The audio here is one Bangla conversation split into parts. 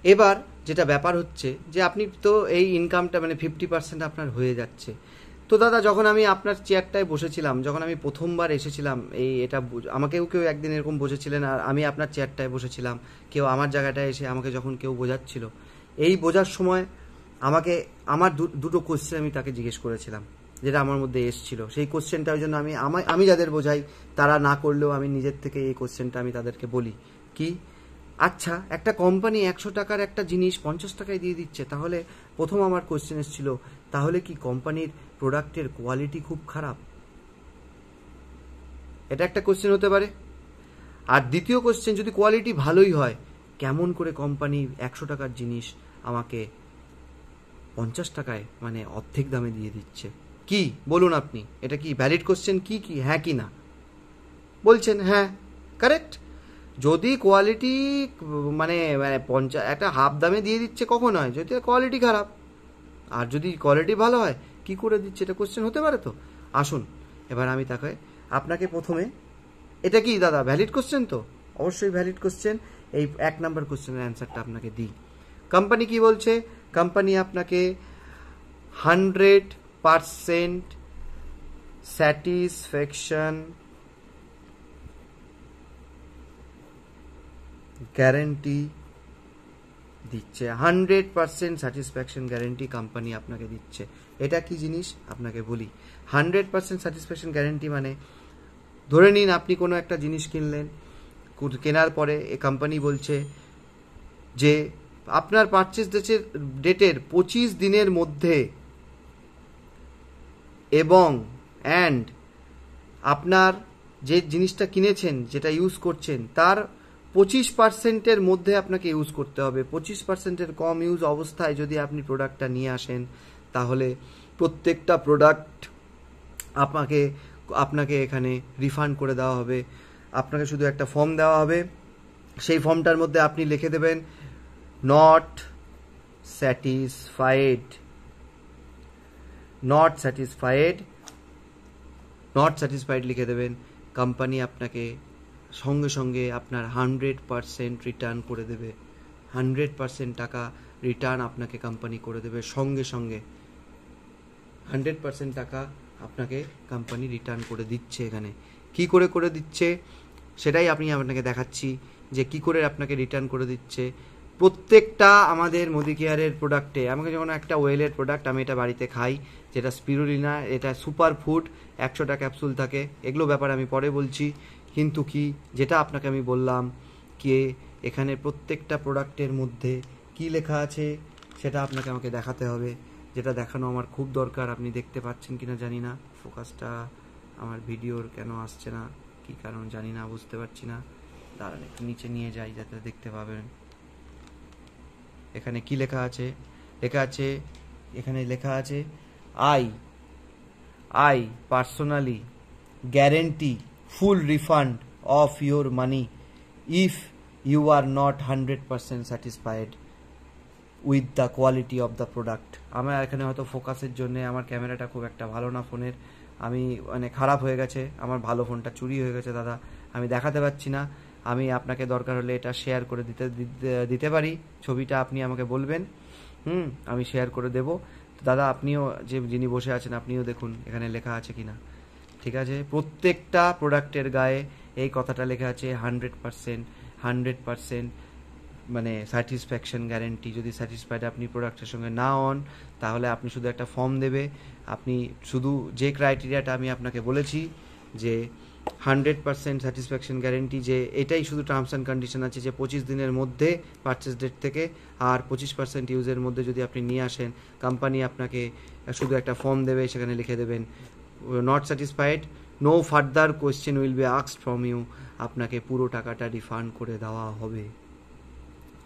এবার যেটা ব্যাপার হচ্ছে যে আপনি তো এই ইনকামটা মানে 50% আপনার হয়ে যাচ্ছে। তো দাদা, যখন আমি আপনার চেয়ারটায় বসেছিলাম, যখন আমি প্রথমবার এসেছিলাম, এটা আমাকেও কেউ একদিন এরকম বসেছিলেন, আর আমি আপনার চেয়ারটায় বসেছিলাম, কেউ আমার জায়গাটায় এসে আমাকে যখন কেউ বোঝাচ্ছিল, এই বোঝার সময় আমাকে আমার দুটো কোশ্চেন আমি তাকে জিজ্ঞেস করেছিলাম, যেটা আমার মধ্যে এসছিল। সেই কোশ্চেনটা ওই জন্য আমি যাদের বোঝাই তারা না করলেও আমি নিজের থেকে এই কোশ্চেনটা আমি তাদেরকে বলি কি, আচ্ছা একটা কোম্পানি 100 টাকার একটা জিনিস 50 টাকায় দিয়ে দিচ্ছে, তাহলে প্রথম আমার কোশ্চেন এসেছিল, তাহলে কি কোম্পানির প্রোডাক্টের কোয়ালিটি খুব খারাপ? এটা একটা কোশ্চেন হতে পারে। আর দ্বিতীয় কোশ্চেন, যদি কোয়ালিটি ভালোই হয়, কেমন করে কোম্পানি 100 টাকার জিনিস আমাকে 50 টাকায় মানে অর্ধেক দামে দিয়ে দিচ্ছে? কি বলুন আপনি, এটা কি ভ্যালিড কোশ্চেন? কি কি হ্যাঁ কি না? বলছেন হ্যাঁ, কারেক্ট। যদি কোয়ালিটি মানে মানে একটা হাফ দামে দিয়ে দিচ্ছে কখন হয়? যদি কোয়ালিটি খারাপ। আর যদি কোয়ালিটি ভালো হয়, কি করে দিচ্ছে? এটা কোশ্চেন হতে পারে তো। আসুন, এবার আমি আপনাকে প্রথমে, এটা কি দাদা ভ্যালিড কোশ্চেন? তো অবশ্যই ভ্যালিড কোশ্চেন। এই 1 নম্বর কোশ্চেনের অ্যান্সারটা আপনাকে দিই। কোম্পানি কি বলছে? কোম্পানি আপনাকে 100% স্যাটিসফ্যাকশন গ্যারেন্টি দিচ্ছে। 100% স্যাটিসফ্যাকশন গ্যারেন্টি কোম্পানি আপনাকে দিচ্ছে। এটা কি জিনিস আপনাকে বলি। 100% স্যাটিসফ্যাকশন গ্যারেন্টি মানে, ধরে নিন আপনি কোনো একটা জিনিস কিনলেন, কেনার পরে কোম্পানি বলছে যে আপনার পারচেজ ডেটের 25 দিনের মধ্যে এবং অ্যান্ড আপনার যে জিনিসটা কিনেছেন, যেটা ইউজ করছেন, তার 25%-এর মধ্যে আপনাকে ইউজ করতে হবে। 25%-এর কম ইউজ অবস্থায় যদি আপনি প্রোডাক্টটা নিয়ে আসেন, তাহলে প্রত্যেকটা প্রোডাক্ট আপনাকে আপনাকে এখানে রিফান্ড করে দেওয়া হবে। আপনাকে শুধু একটা ফর্ম দেওয়া হবে, সেই ফর্মটার মধ্যে আপনি লিখে দেবেন not satisfied, not satisfied, not satisfied লিখে দেবেন। কোম্পানি আপনাকে সঙ্গে সঙ্গে আপনার 100% রিটার্ন করে দেবে। 100% টাকা রিটার্ন আপনাকে কোম্পানি করে দেবে সঙ্গে সঙ্গে। 100% টাকা আপনাকে কোম্পানি রিটার্ন করে দিচ্ছে। এখানে কি করে করে দিচ্ছে সেটাই আপনাকে দেখাচ্ছি, যে কি করে আপনাকে রিটার্ন করে দিচ্ছে। প্রত্যেকটা আমাদের মোদি কেয়ারের প্রোডাক্টে, আমাকে যখন একটা ওয়েলের প্রোডাক্ট, আমি এটা বাড়িতে খাই, যেটা স্পিরুলিনা, এটা সুপার ফুড, 100টা ক্যাপসুল থাকে, এগুলো ব্যাপারে আমি পরে বলছি। কিন্তু কি, যেটা আপনাকে আমি বললাম, কি এখানে প্রত্যেকটা প্রোডাক্টের মধ্যে কি লেখা আছে সেটা আপনাকে আমাকে দেখাতে হবে, যেটা দেখানো আমার খুব দরকার। আপনি দেখতে পাচ্ছেন কিনা জানি না, ফোকাসটা আমার ভিডিওর কেন আসছে না, কি কারণ জানি না, বুঝতে পারছি না। দাঁড়ান একটু নিচে নিয়ে যাই যাতে দেখতে পাবেন। এখানে কি লেখা আছে? এখানে লেখা আছে I personally guarantee full refund of your money if you are not 100% satisfied with the quality of the product. আমার এখানে হয়তো ফোকাসের জন্য আমার ক্যামেরাটা খুব একটা ভালো না ফোনের, আমি মানে খারাপ হয়ে গেছে, আমার ভালো ফোনটা চুরি হয়ে গেছে দাদা, আমি দেখাতে পাচ্ছি না। আমি আপনাকে দরকার হলে এটা শেয়ার করে দিতে পারি, ছবিটা আপনি আমাকে বলবেন, আমি শেয়ার করে দেব। দাদা আপনিও, যিনি বসে আছেন, আপনিও দেখুন এখানে লেখা আছে কিনা। ঠিক আছে, প্রত্যেকটা প্রোডাক্টের গায়ে এই কথাটা লেখা আছে 100% মানে স্যাটিসফ্যাকশন গ্যারেন্টি। যদি স্যাটিসফাইড আপনি প্রোডাক্টের সঙ্গে না হন, তাহলে আপনি শুধু একটা ফর্ম দেবে, আপনি শুধু যে ক্রাইটেরিয়াটা আমি আপনাকে বলেছি, যে 100% স্যাটিসফ্যাকশন গ্যারেন্টি, যে এটাই শুধু টার্মস অ্যান্ড কন্ডিশন আছে, যে 25 দিনের মধ্যে পারচেস ডেট থেকে আর 25% ইউজের মধ্যে যদি আপনি নিয়ে আসেন, কোম্পানি আপনাকে শুধু একটা ফর্ম দেবে, সেখানে লিখে দেবেন not satisfied, no further question will be asked from you, আপনাকে পুরো টাকাটা রিফান্ড করে দেওয়া হবে।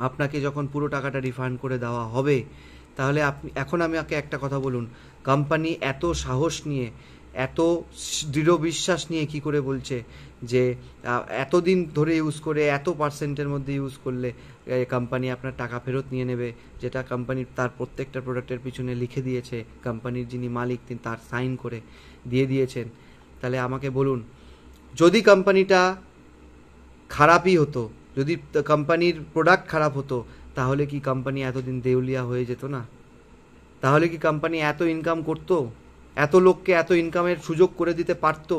আপনাকে যখন পুরো টাকাটা রিফান্ড করে দেওয়া হবে, তাহলে এখন আমাকে একটা কথা বলুন, কোম্পানি এত সাহস নিয়ে, এত দৃঢ় বিশ্বাস নিয়ে কি করে বলছে যে এতদিন ধরে ইউজ করে এত পার্সেন্টের মধ্যে ইউজ করলে কোম্পানি আপনার টাকা ফেরত নিয়ে নেবে, যেটা কোম্পানি তার প্রত্যেকটা প্রোডাক্টের পিছনে লিখে দিয়েছে, কোম্পানির যিনি মালিক তিনি তার সাইন করে দিয়ে দিয়েছেন। তাহলে আমাকে বলুন, যদি কোম্পানিটা খারাপই হতো, যদি কোম্পানির প্রোডাক্ট খারাপ হতো, তাহলে কি কোম্পানি এতদিন দেউলিয়া হয়ে যেত না? তাহলে কি কোম্পানি এত ইনকাম করতো? এত লোককে এত ইনকামের সুযোগ করে দিতে পারতো?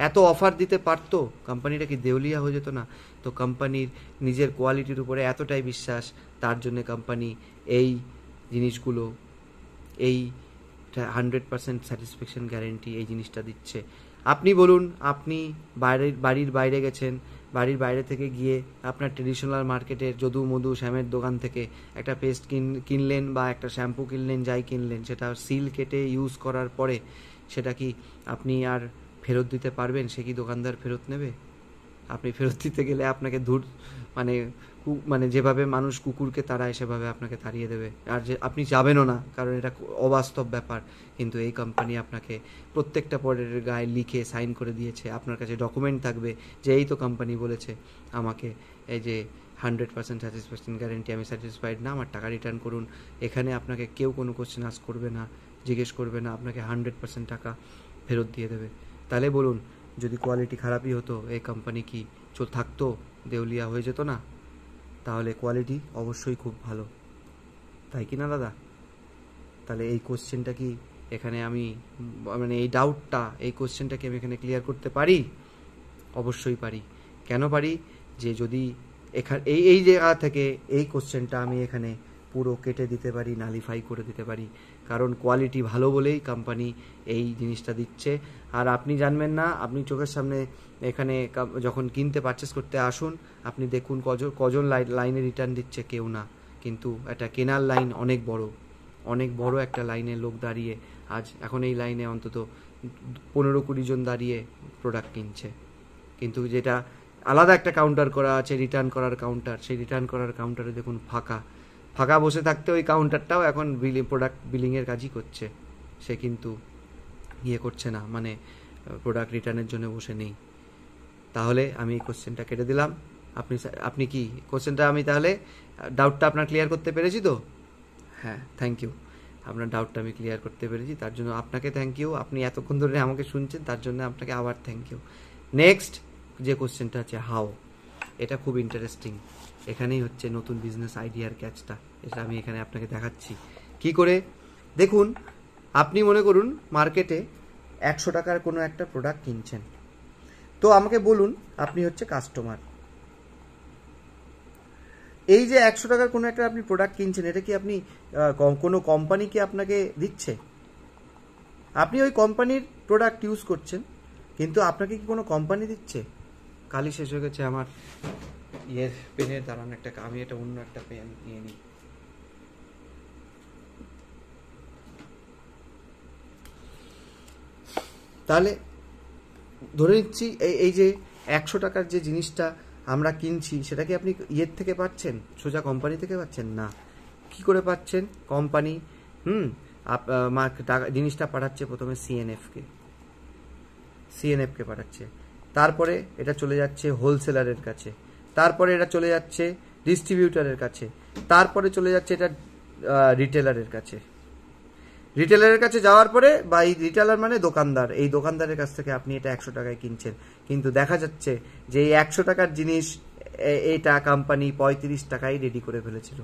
এত অফার দিতে পারতো? কোম্পানিটা কি দেউলিয়া হয়ে যেত না? তো কোম্পানির নিজের কোয়ালিটির উপরে এতটাই বিশ্বাস, তার জন্য কোম্পানি এই জিনিসগুলো, এই 100% স্যাটিসফ্যাকশন গ্যারেন্টি এই জিনিসটা দিচ্ছে। আপনি বলুন, আপনি বাড়ির বাইরে গেছেন, বাড়ির বাইরে থেকে গিয়ে আপনার ট্রেডিশনাল মার্কেটের যদু মধু শ্যামের দোকান থেকে একটা পেস্ট কিনলেন বা একটা শ্যাম্পু কিনলেন, যাই কিনলেন, সেটা সিল কেটে ইউজ করার পরে সেটা কি আপনি আর ফেরত দিতে পারবেন? সে কি দোকানদার ফেরত নেবে? আপনি ফেরত দিতে গেলে আপনাকে মানে মানে যেভাবে মানুষ কুকুরকে তাড়ায় সেভাবে আপনাকে তাড়িয়ে দেবে, আর যে আপনি যাবেনও না, কারণ এটা অবাস্তব ব্যাপার। কিন্তু এই কোম্পানি আপনাকে প্রত্যেকটা প্রোডাক্টের গায়ে লিখে সাইন করে দিয়েছে, আপনার কাছে ডকুমেন্ট থাকবে যে এই তো কোম্পানি বলেছে আমাকে এই যে 100% স্যাটিসফ্যাকশন গ্যারেন্টি, আমি স্যাটিসফাইড না, আমার টাকা রিটার্ন করুন। এখানে আপনাকে কেউ কোনো কোশ্চেন আস্ক করবে না, জিজ্ঞেস করবে না, আপনাকে 100% টাকা ফেরত দিয়ে দেবে। তাহলে বলুন, যদি কোয়ালিটি খারাপই হতো এই কোম্পানি কি থাকতো? দেউলিয়া হয়ে যেত না? তাহলে কোয়ালিটি অবশ্যই খুব ভালো, তাই কি না দাদা? তাহলে এই কোশ্চেনটা কি এখানে আমি মানে এই ডাউটটা, এই কোশ্চেনটা কি আমি এখানে ক্লিয়ার করতে পারি? অবশ্যই পারি। কেন পারি? যে যদি এখানে এই জায়গা থেকে এই কোশ্চেনটা আমি এখানে পুরো কেটে দিতে পারি, নালিফাই করে দিতে পারি, কারণ কোয়ালিটি ভালো বলেই কোম্পানি এই জিনিসটা দিচ্ছে। আর আপনি জানবেন না, আপনি চোখের সামনে এখানে যখন কিনতে পারচেস করতে আসুন, আপনি দেখুন কজন লাইনে রিটার্ন দিচ্ছে, কেউ না। কিন্তু একটা কেনার লাইন অনেক বড় একটা লাইনে লোক দাঁড়িয়ে, আজ এখন এই লাইনে অন্তত 15-20 জন দাঁড়িয়ে প্রোডাক্ট কিনছে। কিন্তু যেটা আলাদা একটা কাউন্টার করা আছে, রিটার্ন করার কাউন্টার, সেই রিটার্ন করার কাউন্টারে দেখুন ফাঁকা বসে থাকতে ওই কাউন্টারটাও এখন প্রোডাক্ট বিলিংয়ের কাজই করছে, সে কিন্তু ইয়ে করছে না, মানে প্রোডাক্ট রিটার্নের জন্য বসে নেই। তাহলে আমি এই কোশ্চেনটা কেটে দিলাম। আপনি কি কোশ্চেনটা, আমি তাহলে ডাউটটা আপনার ক্লিয়ার করতে পেরেছি তো? হ্যাঁ, থ্যাংক ইউ। আপনার ডাউটটা আমি ক্লিয়ার করতে পেরেছি, তার জন্য আপনাকে থ্যাংক ইউ। আপনি এতক্ষণ ধরে আমাকে শুনছেন, তার জন্য আপনাকে আবার থ্যাংক ইউ। নেক্সট যে কোশ্চেনটা আছে, হাউ, এটা খুব ইন্টারেস্টিং। এখানেই হচ্ছে নতুন বিজনেস আইডিয়ার ক্যাচটা, এটা আমি এখানে আপনাকে দেখাচ্ছি কি করে। দেখুন, আপনি মনে করুন মার্কেটে 100 টাকার কোনো একটা প্রোডাক্ট কিনছেন, তো আমাকে বলুন, আপনি হচ্ছে কাস্টমার। এই যে 100 টাকার কোনো একটা আপনি প্রোডাক্ট কিনছেন, এটা কি আপনি কোনো কোম্পানি কি আপনাকে দিচ্ছে? আপনি ওই কোম্পানির প্রোডাক্ট ইউজ করছেন, কিন্তু আপনাকে কি কোনো কোম্পানি দিচ্ছে? কালি শেষ হয়ে গেছে আমার পেনের, দাঁড়ান একটা, আমি এটা অন্য একটা পেন নিয়ে নিই। তাহলে ধরে নিচ্ছি এই যে 100 টাকার যে জিনিসটা আমরা কিনছি, সেটা কি আপনি ইয়ের থেকে পাচ্ছেন, সোজা কোম্পানি থেকে পাচ্ছেন না। কি করে পাচ্ছেন? কোম্পানি জিনিসটা পাঠাচ্ছে প্রথমে সিএনএফকে পাঠাচ্ছে, তারপরে এটা চলে যাচ্ছে হোলসেলারের কাছে, তারপরে এটা চলে যাচ্ছে ডিস্ট্রিবিউটারের কাছে, তারপরে চলে যাচ্ছে এটা রিটেলারের কাছে যাওয়ার পরে, বা এই রিটেলার মানে দোকানদার, এই দোকানদারের কাছ থেকে আপনি এটা 100 টাকায় কিনছেন, কিন্তু দেখা যাচ্ছে যে এই 100 টাকার জিনিস এটা কোম্পানি 35 টাকায় রেডি করে ফেলেছিল।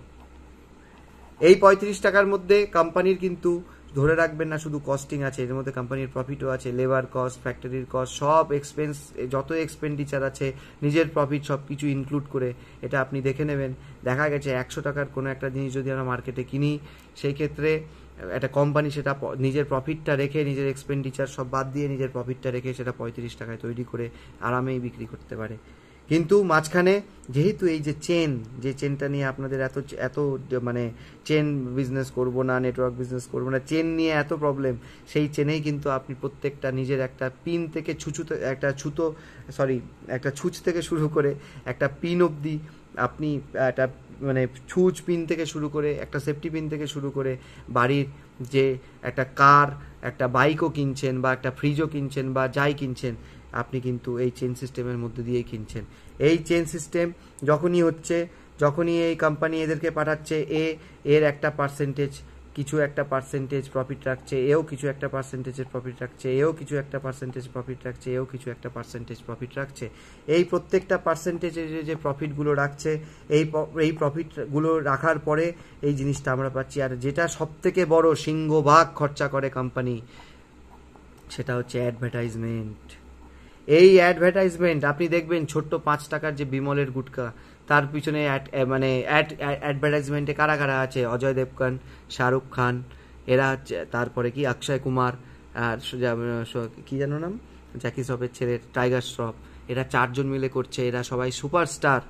এই 35 টাকার মধ্যে কোম্পানির কিন্তু ধরে রাখবেন না শুধু কস্টিং আছে, এর মধ্যে কোম্পানির প্রফিটও আছে, লেবার কস্ট, ফ্যাক্টরির কস্ট, সব এক্সপেন্স, যত এক্সপেন্ডিচার আছে, নিজের প্রফিট সব কিছু ইনক্লুড করে এটা আপনি দেখে নেবেন। দেখা গেছে 100 টাকার কোনো একটা জিনিস যদি আমরা মার্কেটে কিনি, সেই ক্ষেত্রে একটা কোম্পানি সেটা নিজের প্রফিটটা রেখে, নিজের এক্সপেন্ডিচার সব বাদ দিয়ে নিজের প্রফিটটা রেখে সেটা 35 টাকায় তৈরি করে আরামেই বিক্রি করতে পারে। কিন্তু মাঝখানে যেহেতু এই যে চেনটা নিয়ে আপনাদের এত মানে চেন বিজনেস করব না, নেটওয়ার্ক বিজনেস করব না, চেন নিয়ে এত প্রবলেম, সেই চেনেই কিন্তু আপনি প্রত্যেকটা নিজের একটা পিন থেকে একটা ছুঁচ থেকে শুরু করে একটা পিন অবধি, আপনি একটা মানে ছুঁচ পিন থেকে শুরু করে একটা সেফটি পিন থেকে শুরু করে বাড়ির যে একটা কার, একটা বাইকও কিনছেন বা একটা ফ্রিজও কিনছেন বা যাই কিনছেন, আপনি কিন্তু এই চেন সিস্টেমের মধ্যে দিয়েই কিনছেন। এই চেন সিস্টেম যখনই এই কোম্পানি এদেরকে পাঠাচ্ছে, এর একটা পার্সেন্টেজ কিছু একটা পার্সেন্টেজ প্রফিট রাখছে, এও কিছু একটা পার্সেন্টেজের প্রফিট রাখছে, এও কিছু একটা পার্সেন্টেজ প্রফিট রাখছে, এও কিছু একটা পার্সেন্টেজ প্রফিট রাখছে। এই প্রত্যেকটা পার্সেন্টেজের যে প্রফিটগুলো রাখছে, এই প্রফিটগুলো রাখার পরে এই জিনিসটা আমরা পাচ্ছি। আর যেটা সব থেকে বড় সিংহভাগ খরচা করে কোম্পানি, সেটা হচ্ছে অ্যাডভার্টাইজমেন্ট। এই অ্যাডভার্টাইজমেন্ট আপনি দেখবেন, ছোট্ট 5 টাকার যে বিমলের গুটকা, তার পিছনে অ্যাডভার্টাইজমেন্টে কারা কারা আছে? অজয় দেবগন, শাহরুখ খান, এরা হচ্ছে, তারপরে কি অক্ষয় কুমার, আর কি জানো নাম, জ্যাকি শ্রফের ছেলে টাইগার শ্রফ, এরা 4 জন মিলে করছে। এরা সবাই সুপারস্টার,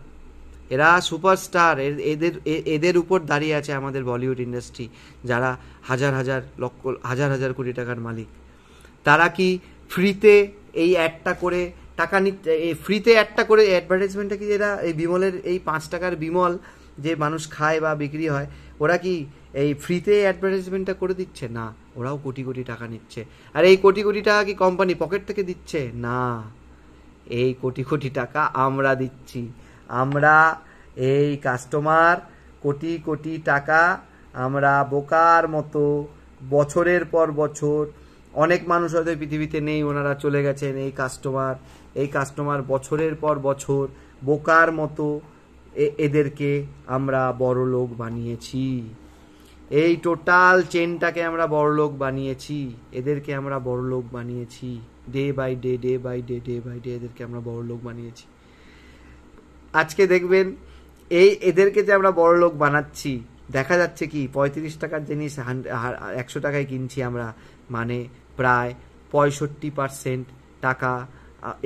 এরা সুপারস্টার। এদের এদের উপর দাঁড়িয়ে আছে আমাদের বলিউড ইন্ডাস্ট্রি, যারা হাজার হাজার লক্ষ হাজার হাজার কোটি টাকার মালিক। তারা কি ফ্রিতে এই অ্যাডটা করে টাকা নিতে, এই ফ্রিতে অ্যাডটা করে অ্যাডভার্টাইজমেন্টটা কি, এরা এই বিমলের এই 5 টাকার বিমল যে মানুষ খায় বা বিক্রি হয়, ওরা কি এই ফ্রিতে অ্যাডভার্টাইজমেন্টটা করে দিচ্ছে? না, ওরাও কোটি কোটি টাকা নিচ্ছে। আর এই কোটি কোটি টাকা কি কোম্পানি পকেট থেকে দিচ্ছে? না, এই কোটি কোটি টাকা আমরা দিচ্ছি। আমরা এই কাস্টমার কোটি কোটি টাকা আমরা বোকার মতো বছরের পর বছর, অনেক মানুষ হয়তো পৃথিবীতে নেই, ওনারা চলে গেছেন, এই কাস্টমার বছরের পর বছর বোকার মতো এদেরকে আমরা বড় লোক বানিয়েছি। এই টোটাল চেনটাকে আমরা বড় লোক বানিয়েছি, এদেরকে আমরা বড় লোক বানিয়েছি। Day by day, day by day, day by day এদেরকে আমরা বড় লোক বানিয়েছি। আজকে দেখবেন এদেরকে যে আমরা বড় লোক বানাচ্ছি, দেখা যাচ্ছে কি 35 টাকার জিনিস 100 টাকায় কিনছি আমরা, মানে প্রায় 65% টাকা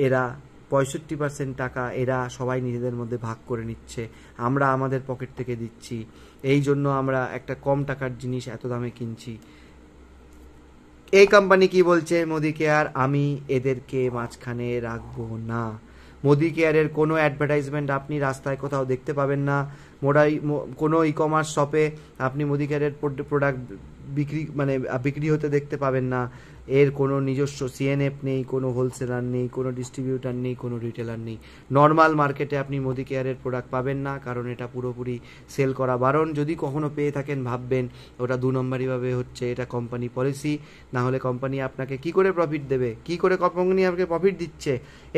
এরা 65% টাকা এরা সবাই নিজেদের মধ্যে ভাগ করে নিচ্ছে, আমরা আমাদের পকেট থেকে দিচ্ছি। এই জন্য আমরা একটা কম টাকার জিনিস এত দামে কিনছি। এই কোম্পানি কি বলছে? মোদি কেয়ার আমি এদেরকে মাঝখানে রাখবো না। মোদি কেয়ারের কোনো অ্যাডভার্টাইজমেন্ট আপনি রাস্তায় কোথাও দেখতে পাবেন না। কোনো ই কমার্স শপে আপনি মোদি কেয়ারের প্রোডাক্ট বিক্রি হতে দেখতে পাবেন না। এর কোনো নিজস্ব সিএনএফ নেই, কোনো হোলসেলার নেই, কোনো ডিস্ট্রিবিউটার নেই, কোনো রিটেলার নেই। নর্মাল মার্কেটে আপনি মোদি কেয়ারের প্রোডাক্ট পাবেন না, কারণ এটা পুরোপুরি সেল করা বারণ। যদি কখনো পেয়ে থাকেন ভাববেন ওটা 2 নম্বরিভাবে হচ্ছে, এটা কোম্পানি পলিসি। না হলে কোম্পানি আপনাকে কি করে প্রফিট দেবে? কি করে কোম্পানি আপনাকে প্রফিট দিচ্ছে?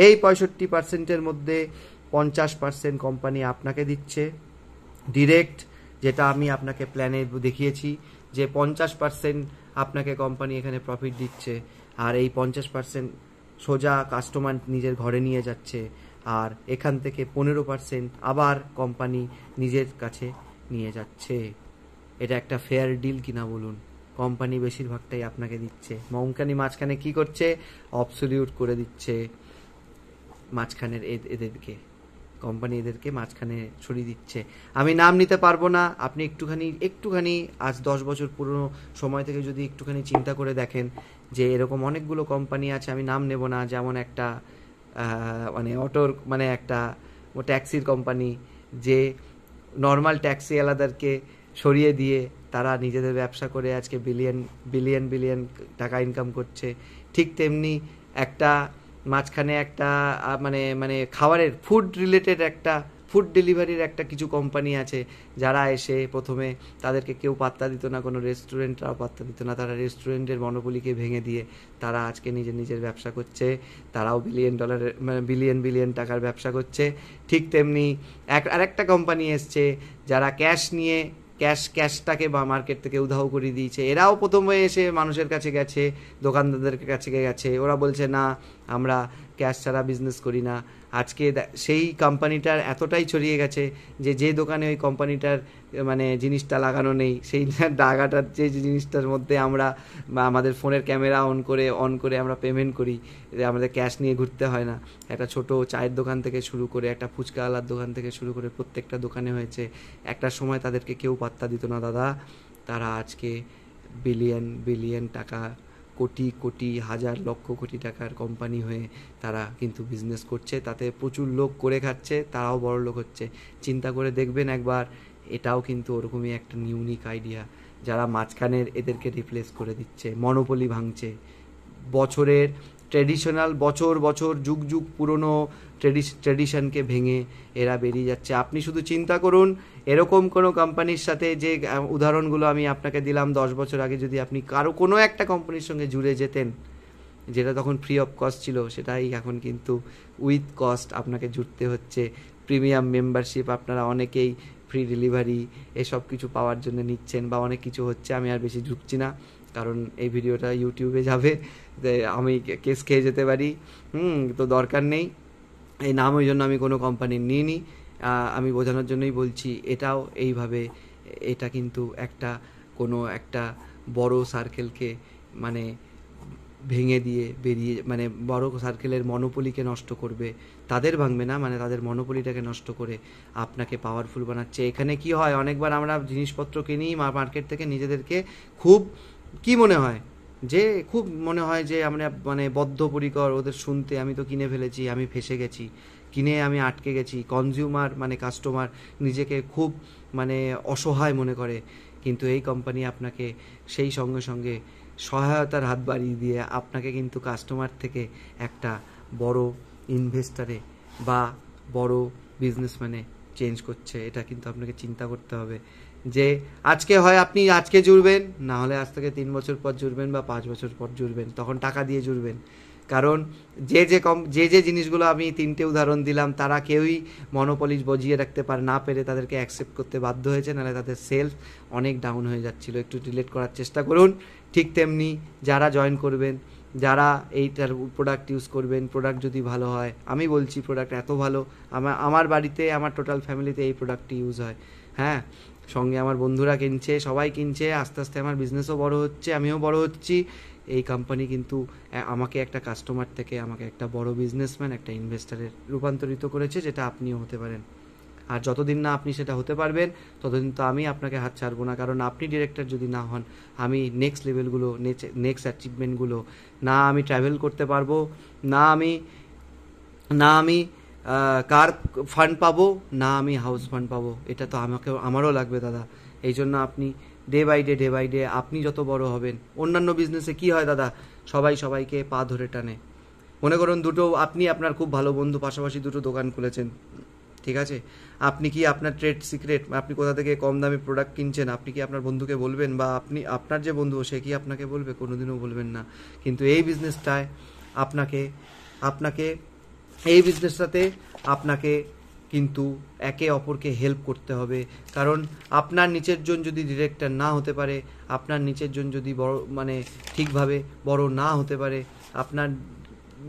এই 65%-এর মধ্যে 50% কোম্পানি আপনাকে দিচ্ছে ডিরেক্ট, যেটা আমি আপনাকে প্ল্যানে দেখিয়েছি যে 50% আপনাকে কোম্পানি এখানে প্রফিট দিচ্ছে, আর এই 50% সোজা কাস্টমার নিজের ঘরে নিয়ে যাচ্ছে, আর এখান থেকে 15% আবার কোম্পানি নিজের কাছে নিয়ে যাচ্ছে। এটা একটা ফেয়ার ডিল কিনা বলুন? কোম্পানি বেশিরভাগটাই আপনাকে দিচ্ছে, কোম্পানি মাঝখানে কি করছে? অবসলিউট করে দিচ্ছে মাঝখানের এদেরকে, কোম্পানি এদেরকে মাঝখানে ছড়িয়ে দিচ্ছে। আমি নাম নিতে পারবো না, আপনি একটুখানি আজ 10 বছর পুরনো সময় থেকে যদি একটুখানি চিন্তা করে দেখেন যে এরকম অনেকগুলো কোম্পানি আছে, আমি নাম নেব না, যেমন একটা অটোর একটা ট্যাক্সির কোম্পানি, যে নর্মাল ট্যাক্সিওয়ালাদেরকে সরিয়ে দিয়ে তারা নিজেদের ব্যবসা করে আজকে বিলিয়ন বিলিয়ন বিলিয়ন টাকা ইনকাম করছে। ঠিক তেমনি একটা মাঝখানে একটা খাবারের ফুড রিলেটেড একটা ফুড ডেলিভারির একটা কিছু কোম্পানি আছে, যারা এসে প্রথমে তাদেরকে কেউ পাত্তা দিত না, কোনো রেস্টুরেন্টরাও পাত্তা দিত না, তারা রেস্টুরেন্টের মনোপলিকে ভেঙে দিয়ে তারা আজকে নিজের ব্যবসা করছে, তারাও বিলিয়ন বিলিয়ন টাকার ব্যবসা করছে। ঠিক তেমনি আরেকটা কোম্পানি এসছে যারা ক্যাশটাকে বা মার্কেট থেকে উধাও করে দিয়েছে। এরাও প্রথমে এসে মানুষের কাছে গেছে, দোকানদারদের কাছে গেছে, ওরা বলছে না আমরা ক্যাশ ছাড়া বিজনেস করি না। আজকে সেই কোম্পানিটার এতটাই ছড়িয়ে গেছে যে দোকানে ওই কোম্পানিটার জিনিসটা লাগানো নেই, সেই জায়গাটার যে জিনিসটার মধ্যে আমরা আমাদের ফোনের ক্যামেরা অন করে আমরা পেমেন্ট করি, আমাদের ক্যাশ নিয়ে ঘুরতে হয় না। একটা ছোট চায়ের দোকান থেকে শুরু করে একটা ফুচকাওয়ালার দোকান থেকে শুরু করে প্রত্যেকটা দোকানে হয়েছে। একটা সময় তাদেরকে কেউ পাত্তা দিত না দাদা, তারা আজকে বিলিয়ন বিলিয়ন টাকা, কোটি কোটি হাজার লক্ষ কোটি টাকার কোম্পানি হয়ে তারা কিন্তু বিজনেস করছে, তাতে প্রচুর লোক করে খাচ্ছে, তারাও বড় লোক হচ্ছে। চিন্তা করে দেখবেন একবার, এটাও কিন্তু ওরকমই একটা ইউনিক আইডিয়া, যারা মাঝখানের এদেরকে রিপ্লেস করে দিচ্ছে, মনোপলি ভাঙছে, বছরের ট্রেডিশনাল বছর বছর যুগ যুগ পুরনো ট্রেডিশনকে ভেঙে এরা বেরিয়ে যাচ্ছে। আপনি শুধু চিন্তা করুন, এরকম কোনো কোম্পানির সাথে যে উদাহরণগুলো আমি আপনাকে দিলাম 10 বছর আগে যদি আপনি কারো কোনো একটা কোম্পানির সঙ্গে জুড়ে যেতেন, যেটা তখন ফ্রি অফ কস্ট ছিল, সেটাই এখন কিন্তু উইথ কস্ট আপনাকে জুড়তে হচ্ছে। প্রিমিয়াম মেম্বারশিপ আপনারা অনেকেই ফ্রি ডেলিভারি এসব কিছু পাওয়ার জন্য নিচ্ছেন, বা অনেক কিছু হচ্ছে। আমি আর বেশি ঝুঁকছি না, কারণ এই ভিডিওটা ইউটিউবে যাবে, আমি কেস খেয়ে যেতে পারি। তো দরকার নেই, এই নাম ওই জন্য আমি কোনো কোম্পানির নিইনি। আমি বোঝানোর জন্যই বলছি। এটাও এইভাবে, এটা কিন্তু কোনো একটা বড় সার্কেলকে মানে ভেঙে দিয়ে বেরিয়ে, মানে বড় সার্কেলের মনোপলিকে নষ্ট করবে। তাদের ভাঙবে না, মানে তাদের মনোপলিটাকে নষ্ট করে আপনাকে পাওয়ারফুল বানাচ্ছে। এখানে কি হয়, অনেকবার আমরা জিনিসপত্র কিনি মার্কেট থেকে, নিজেদেরকে খুব কি মনে হয় যে আমরা মানে বদ্ধপরিকর ওদের শুনতে, আমি তো কিনে ফেলেছি, আমি ফেঁসে গেছি, কিনে আমি আটকে গেছি। কনজিউমার মানে কাস্টমার নিজেকে খুব মানে অসহায় মনে করে, কিন্তু এই কোম্পানি আপনাকে সেই সঙ্গে সঙ্গে সহায়তার হাত বাড়িয়ে দিয়ে আপনাকে কিন্তু কাস্টমার থেকে একটা বড় ইনভেস্টারে বা বড় বিজনেসম্যানে চেঞ্জ করছে। এটা কিন্তু আপনাকে চিন্তা করতে হবে যে আজকে হয় আপনি আজকে জুড়বেন, না হলে আজ থেকে 3 বছর পর জুড়বেন বা 5 বছর পর জুড়বেন, তখন টাকা দিয়ে জুড়বেন। কারণ যে জিনিসগুলো আমি 3টে উদাহরণ দিলাম, তারা কেউই মনোপলি বজিয়ে রাখতে না পেরে তাদেরকে অ্যাকসেপ্ট করতে বাধ্য হয়েছে, নাহলে তাদের সেলস অনেক ডাউন হয়ে যাচ্ছিল। একটু রিলেট করার চেষ্টা করুন। ঠিক তেমনি যারা জয়েন করবেন, যারা এইটার প্রোডাক্ট ইউজ করবেন, প্রোডাক্ট যদি ভালো হয়, আমি বলছি প্রোডাক্ট এত ভালো, আমার বাড়িতে আমার টোটাল ফ্যামিলিতে এই প্রোডাক্টটি ইউজ হয়। হ্যাঁ, সঙ্গে আমার বন্ধুরা কিনছে, সবাই কিনছে, আস্তে আস্তে আমার বিজনেসও বড় হচ্ছে, আমিও বড় হচ্ছি। এই কোম্পানি কিন্তু আমাকে একটা কাস্টমার থেকে আমাকে একটা বড় বিজনেসম্যান, একটা ইনভেস্টারে রূপান্তরিত করেছে, যেটা আপনিও হতে পারেন। আর যতদিন না আপনি সেটা হতে পারবেন, ততদিন তো আমি আপনাকে হাত ছাড়বো না। কারণ আপনি ডিরেক্টর যদি না হন, আমি নেক্সট লেভেলগুলো, নেক্সট অ্যাচিভমেন্টগুলো না আমি ট্রাভেল করতে পারবো, না আমি কার ফান্ড পাবো, না আমি হাউস ফান্ড পাবো। এটা তো আমারও লাগবে দাদা। এই জন্য আপনি ডে বাই ডে আপনি যত বড় হবেন, অন্যান্য বিজনেসে কি হয় দাদা, সবাই সবাইকে পা ধরে টানে। মনে করুন আপনি আপনার খুব ভালো বন্ধু পাশাপাশি 2টো দোকান খুলেছেন, ঠিক আছে? আপনি কি আপনার ট্রেড সিক্রেট, আপনি কোথা থেকে কম দামে প্রোডাক্ট কিনছেন, আপনি কি আপনার বন্ধুকে বলবেন? বা আপনার যে বন্ধু সে কি আপনাকে বলবে? কোনোদিনও বলবেন না। কিন্তু এই বিজনেসটায় আপনাকে এই বিজনেসটাতে আপনাকে কিন্তু একে অপরকে হেল্প করতে হবে। কারণ আপনার নিচের জন যদি ডিরেক্টর না হতে পারে, আপনার নিচের জন যদি বড় মানে ঠিকভাবে বড় না হতে পারে, আপনার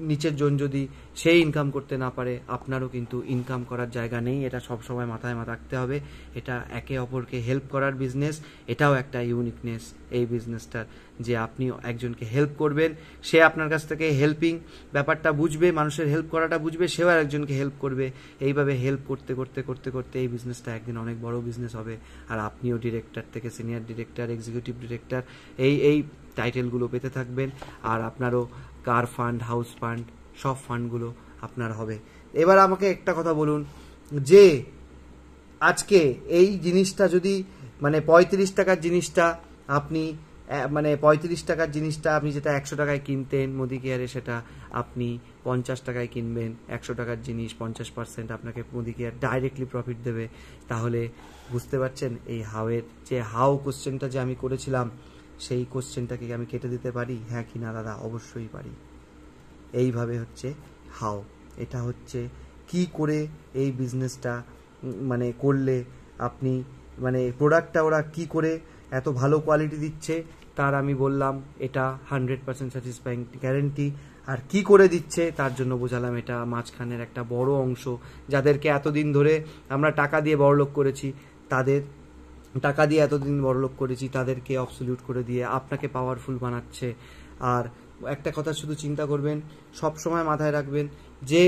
নিচের জন যদি সেই ইনকাম করতে না পারে, আপনারও কিন্তু ইনকাম করার জায়গা নেই। এটা সবসময় মাথায় রাখতে হবে। এটা একে অপরকে হেল্প করার বিজনেস। এটাও একটা ইউনিকনেস এই বিজনেসটার, যে আপনি একজনকে হেল্প করবেন, সে আপনার কাছ থেকে হেল্পিং ব্যাপারটা বুঝবে, মানুষের হেল্প করাটা বুঝবে, সেও আরেকজনকে হেল্প করবে। এইভাবে হেল্প করতে করতে করতে করতে এই বিজনেসটা একদিন অনেক বড় বিজনেস হবে। আর আপনিও ডিরেক্টর থেকে সিনিয়র ডিরেক্টর, এক্সিকিউটিভ ডিরেক্টর এই টাইটেলগুলো পেতে থাকবেন। আর আপনারও কার ফান্ড, হাউস ফান্ড, সব ফান্ডগুলো আপনার হবে। এবার আমাকে একটা কথা বলুন, যে আজকে এই জিনিসটা যদি মানে 35 টাকার জিনিসটা আপনি মানে 35 টাকার জিনিসটা আপনি যেটা 100 টাকায় কিনতেন মোদি কেয়ারে, সেটা আপনি 50 টাকায় কিনবেন। 100 টাকার জিনিস 50% আপনাকে মোদি কেয়ার ডাইরেক্টলি প্রফিট দেবে। তাহলে বুঝতে পারছেন এই হাউ কোশ্চেনটা যে আমি করেছিলাম, সেই কোশ্চেনটাকে আমি কেটে দিতে পারি, হ্যাঁ কি না দাদা? অবশ্যই পারি। এইভাবে হচ্ছে হাউ। এটা হচ্ছে কি করে এই বিজনেসটা মানে করলে আপনি মানে প্রোডাক্টটা ওরা কি করে এত ভালো কোয়ালিটি দিচ্ছে, তার আমি বললাম এটা 100% স্যাটিসফাইং গ্যারেন্টি। আর কি করে দিচ্ছে তার জন্য বোঝালাম এটা মাঝখানের একটা বড় অংশ, যাদেরকে এতদিন ধরে আমরা টাকা দিয়ে বড়লোক করেছি, তাদেরকে অবসলিউট করে দিয়ে আপনাকে পাওয়ারফুল বানাচ্ছে। আর একটা কথা শুধু চিন্তা করবেন, সব সময় মাথায় রাখবেন যে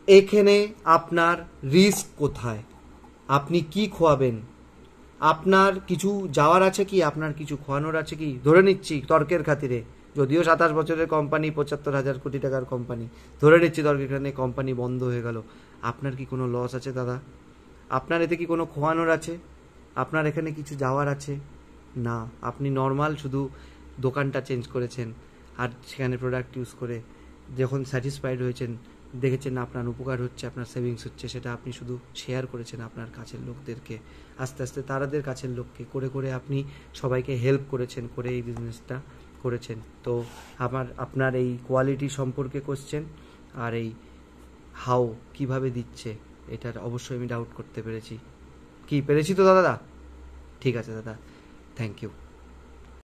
এখানে আপনার রিস্ক কোথায়, আপনি কি খোয়াবেন, আপনার কিছু যাওয়ার আছে কি, আপনার কিছু খোয়ানোর আছে কি? ধরে নিচ্ছি তর্কের খাতিরে, যদিও 27 বছরের কোম্পানি, 75,000 কোটি টাকার কোম্পানি, ধরে নিচ্ছি তর্কের খাতিরে কোম্পানি বন্ধ হয়ে গেল, আপনার কি কোনো লস আছে দাদা? আপনার এতে কি কোনো খোয়ানোর আছে? আপনার এখানে কিছু যাওয়ার আছে? না, আপনি নর্মাল শুধু দোকানটা চেঞ্জ করেছেন। আর সেখানে প্রোডাক্ট ইউজ করে যখন স্যাটিসফাইড হয়েছেন, দেখেছেন আপনার উপকার হচ্ছে, আপনার সেভিংস হচ্ছে, সেটা আপনি শুধু শেয়ার করেছেন আপনার কাছের লোকদেরকে, আস্তে আস্তে তাদের কাছের লোককে করে করে আপনি সবাইকে হেল্প করেছেন, করে এই বিজনেসটা করেছেন। তো আপনার এই কোয়ালিটি সম্পর্কে কোশ্চেন আর এই হাউ কিভাবে দিচ্ছে, এটার অবশ্যই আমি ডাউট করতে পেরেছি। পেরেছি তো দাদা? ঠিক আছে দাদা, থ্যাংক ইউ।